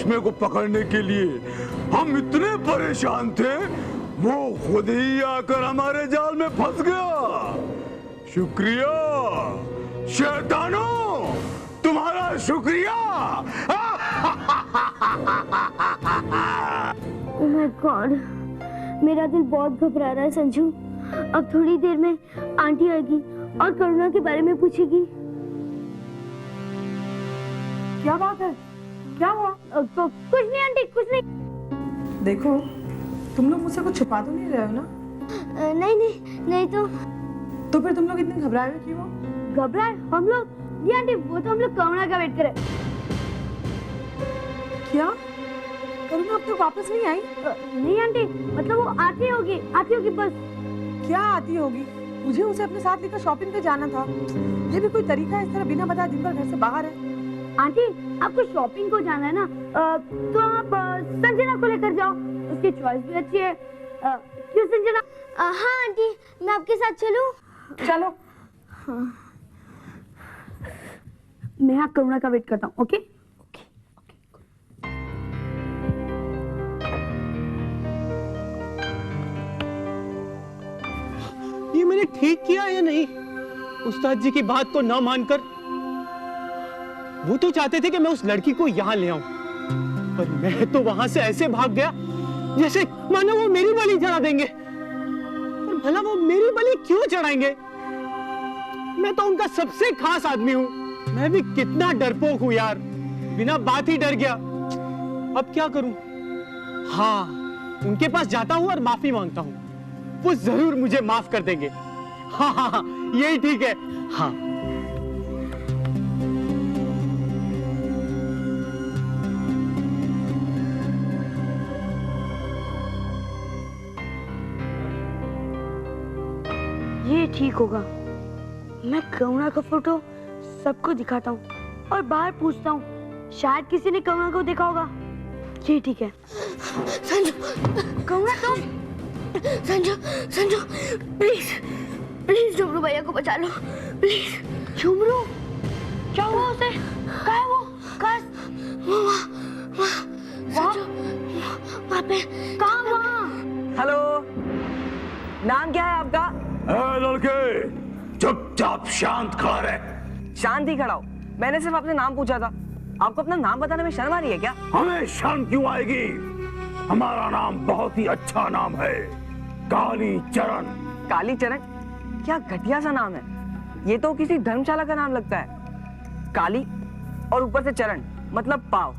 चश्मे को पकड़ने के लिए हम इतने परेशान थे, वो खुद ही आकर हमारे जाल में फंस गया। शुक्रिया शैतानों, तुम्हारा शुक्रिया। ओह माय गॉड, मेरा दिल बहुत घबरा रहा है संजू। अब थोड़ी देर में आंटी आएगी और करुणा के बारे में पूछेगी। क्या बात है, क्या हुआ? कुछ नहीं आंटी, कुछ नहीं। देखो, तुम लोग मुझसे कुछ छुपा तो नहीं रहे हो ना? नहीं तो फिर तुम लोग इतने घबराए हुए क्यों हो? घबराए हम लोग? जी आंटी, वो तो हम लोग करुणा का वेट कर रहे। क्या करुणा अब तक वापस नहीं आई? नहीं आंटी, मतलब वो आती होगी बस। क्या आती होगी? मुझे उसे अपने साथ लेकर शॉपिंग पे जाना था। ये भी कोई तरीका है इस तरह बिना बताए दिन भर घर से बाहर है? आंटी, आपको शॉपिंग को जाना है ना, तो आप संजना को लेकर जाओ, उसकी चॉइस भी अच्छी है। क्यों संजना? हाँ आंटी, मैं आपके साथ चलूं? चलो। हाँ। मैं यहाँ करुणा का वेट करता हूँ। ओके? ये मैंने ठीक किया या नहीं? उस्ताद जी की बात को ना मानकर, वो तो चाहते थे कि मैं उस लड़की को यहाँ ले आऊं, पर मैं तो वहां से ऐसे भाग गया जैसे मानो वो मेरी बलि चढ़ा देंगे। पर भला वो मेरी बलि क्यों चढ़ाएंगे? मैं तो उनका सबसे खास आदमी हूं। मैं भी कितना डरपोक हूं यार, बिना बात ही डर गया। अब क्या करूं? हाँ, उनके पास जाता हूं और माफी मांगता हूं, वो जरूर मुझे माफ कर देंगे। हाँ हाँ हाँ, यही ठीक है। हाँ, ये ठीक होगा। मैं करुणा का फोटो सबको दिखाता हूँ और बाहर पूछता हूँ, शायद किसी ने करुणा को देखा होगा। ये ठीक है। संजू, करुणा तुम? संजू, प्लीज झुमरू भैया को बचा लो, प्लीज। झुमरू? क्या हुआ उसे? कहाँ है वो? वहाँ पे? कहाँ वहाँ? हेलो, नाम क्या है आपका? लड़के, चुपचाप शांत खड़ा रहे। शांत ही खड़ा हो। मैंने सिर्फ आपसे नाम पूछा था। आपको अपना नाम बताने में शर्म आ रही है क्या? हमें शर्म क्यों आएगी? हमारा नाम बहुत ही अच्छा नाम है, कालीचरण। कालीचरण? क्या घटिया सा नाम है। ये तो किसी धर्मशाला का नाम लगता है। काली और ऊपर से चरण, मतलब पाव।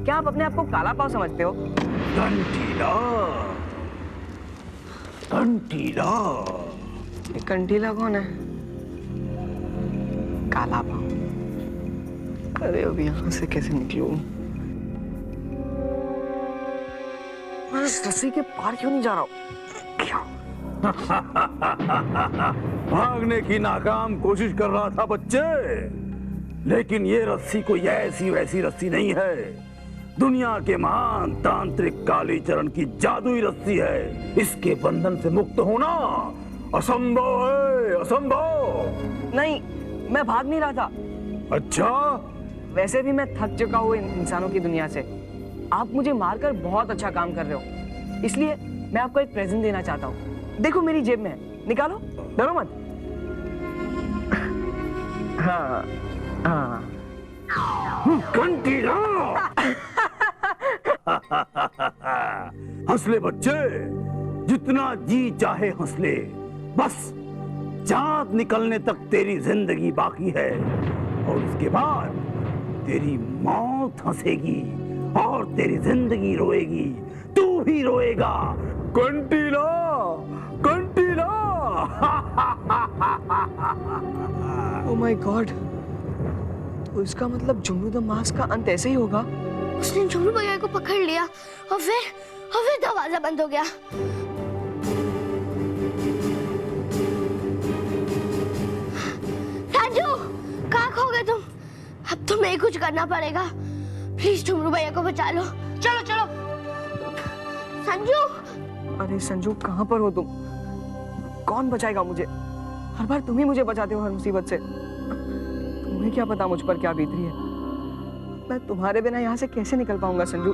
क्या आप अपने आप को काला पाव समझते हो? कंटीला। ये कंटीला कौन है? काला पाव। अरे अब यहाँ से कैसे निकलूं? मैं इस रस्सी के पार क्यों नहीं जा रहा हूँ? भागने की नाकाम कोशिश कर रहा था बच्चे, लेकिन ये रस्सी कोई ऐसी वैसी रस्सी नहीं है। दुनिया के महान तांत्रिक कालीचरण की जादुई रस्सी है। इसके बंधन से मुक्त होना असंभव है, असंभव। नहीं, मैं भाग नहीं रहा था। अच्छा? वैसे भी मैं थक चुका हूँ इंसानों की दुनिया से। आप मुझे मारकर बहुत अच्छा काम कर रहे हो, इसलिए मैं आपको एक प्रेजेंट देना चाहता हूँ। देखो मेरी जेब में है, निकालो, डरो मत। हाँ हाँ। कंटीला। हंस ले बच्चे, जितना जी चाहे हंस ले। बस चांद निकलने तक तेरी जिंदगी बाकी है, और उसके बाद तेरी मौत हंसेगी और तेरी जिंदगी रोएगी। तू भी रोएगा कंटीला, कंटीला। ओह माय गॉड, तो इसका मतलब झुमरू द मास्क का अंत ऐसे ही होगा? उसने झुमरू भैया को पकड़ लिया और फिर दरवाजा बंद हो गया। राजू, कहाँ खो गए तुम? अब तुम्हें कुछ करना पड़ेगा। प्लीज झुमरू भैया को बचा लो। चलो चलो। संजू। अरे संजू, कहाँ पर हो तुम? कौन बचाएगा मुझे? हर बार तुम ही मुझे बचाते हो हर मुसीबत से। तुम्हें क्या पता मुझ पर क्या बीत रही है। मैं तुम्हारे बिना यहाँ से कैसे निकल पाऊंगा संजू?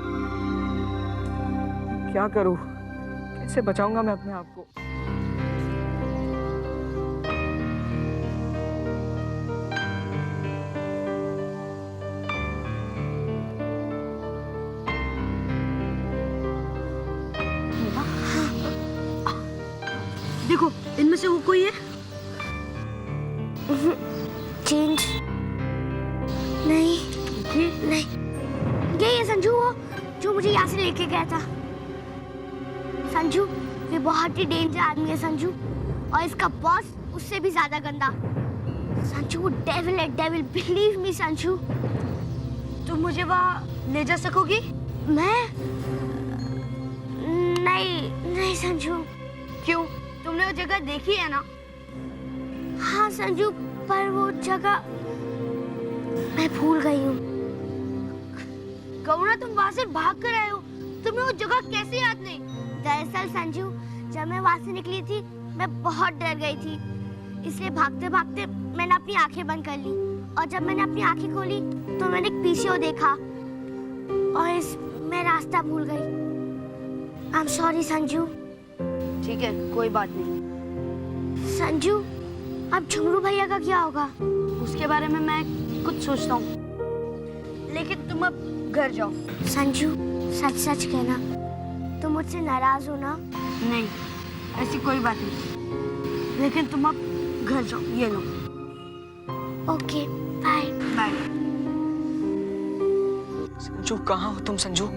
क्या करूँ? कैसे बचाऊंगा मैं अपने आप को? देखो, इनमें से वो कोई है? चेंज नहीं, नहीं, यही है संजू, वो जो मुझे यहाँ से लेके गया था। संजू, ये बहुत ही डेंजर आदमी है संजू, और इसका बॉस उससे भी ज्यादा गंदा। संजू, वो डेविल है, डेविल, बिलीव मी संजू। तुम मुझे वहाँ ले जा सकोगी? मैं नहीं, नहीं संजू। क्यों? तुमने वो जगह देखी है ना? हाँ संजू, पर वो जगह मैं भूल गई हूँ। करुणा, तुम वहाँ से भाग कर आए हो, तुम्हें वो जगह कैसे याद नहीं? दरअसल संजू, जब मैं वहाँ से निकली थी मैं बहुत डर गई थी, इसलिए भागते भागते मैंने अपनी आंखें बंद कर ली, और जब मैंने अपनी आंखें खोली तो मैंने एक पीछे देखा और मैं रास्ता भूल गई। I am sorry Sanju. ठीक है, कोई बात नहीं। संजू, अब झुमरू भैया का क्या होगा? उसके बारे में मैं कुछ सोचता हूँ, लेकिन तुम अब घर जाओ। संजू, सच सच कहना, तुम मुझसे नाराज हो ना? नहीं, ऐसी कोई बात नहीं, लेकिन तुम अब घर जाओ। ये लो। Okay, bye. बाय। संजू, कहाँ हो तुम संजू?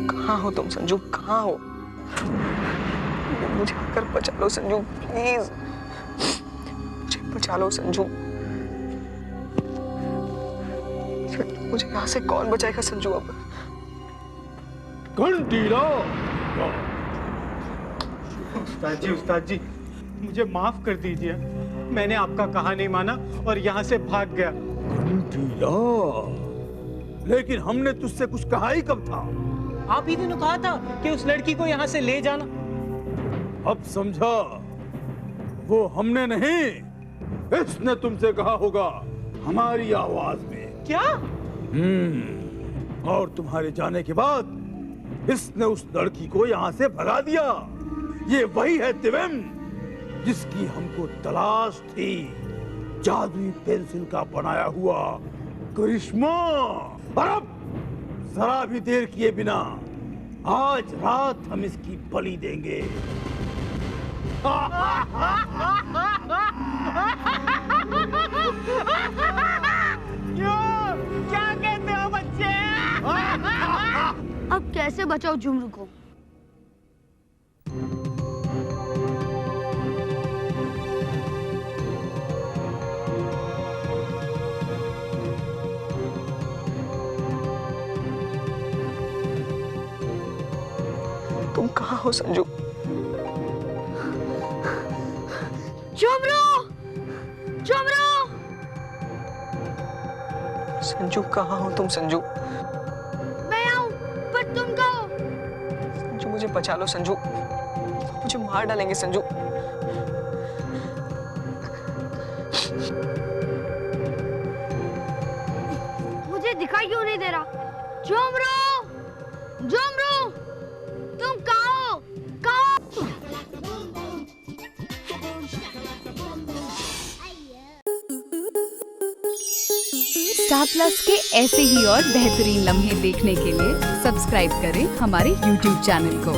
कहाँ हो तुम संजू? कहाँ हो? मुझे आकर बचा लो संजू, प्लीज। मुझे बचा लो संजू। मुझे यहाँ से कौन बचाएगा संजू अब? घंटीला। उस्ताद जी, मुझे माफ कर दीजिए। मैंने आपका कहा नहीं माना और यहाँ से भाग गया। घंटीला, लेकिन हमने तुझसे कुछ कहा ही कब था? आप ही ने तो कहा था कि उस लड़की को यहाँ से ले जाना। अब समझा, वो हमने नहीं, इसने तुमसे कहा होगा, हमारी आवाज में। क्या? और तुम्हारे जाने के बाद इसने उस लड़की को यहाँ से भगा दिया। ये वही है दिव्यम जिसकी हमको तलाश थी, जादुई पेंसिल का बनाया हुआ करिश्मा। और अब जरा भी देर किए बिना आज रात हम इसकी बलि देंगे। क्या कहते हो बच्चे? अब कैसे बचाओ झुमरू को? तुम कहाँ हो संजू? झुमरू! झुमरू! संजू, कहाँ हो तुम संजू? मैं आऊं, पर तुम कहो। संजू, मुझे बचा लो संजू, मुझे मार डालेंगे संजू। मुझे दिखाई क्यों नहीं दे रहा? झुमरू! झुमरू! तुम कहाँ हो? कहाँ? स्टार प्लस के ऐसे ही और बेहतरीन लम्हे देखने के लिए सब्सक्राइब करें हमारे YouTube चैनल को।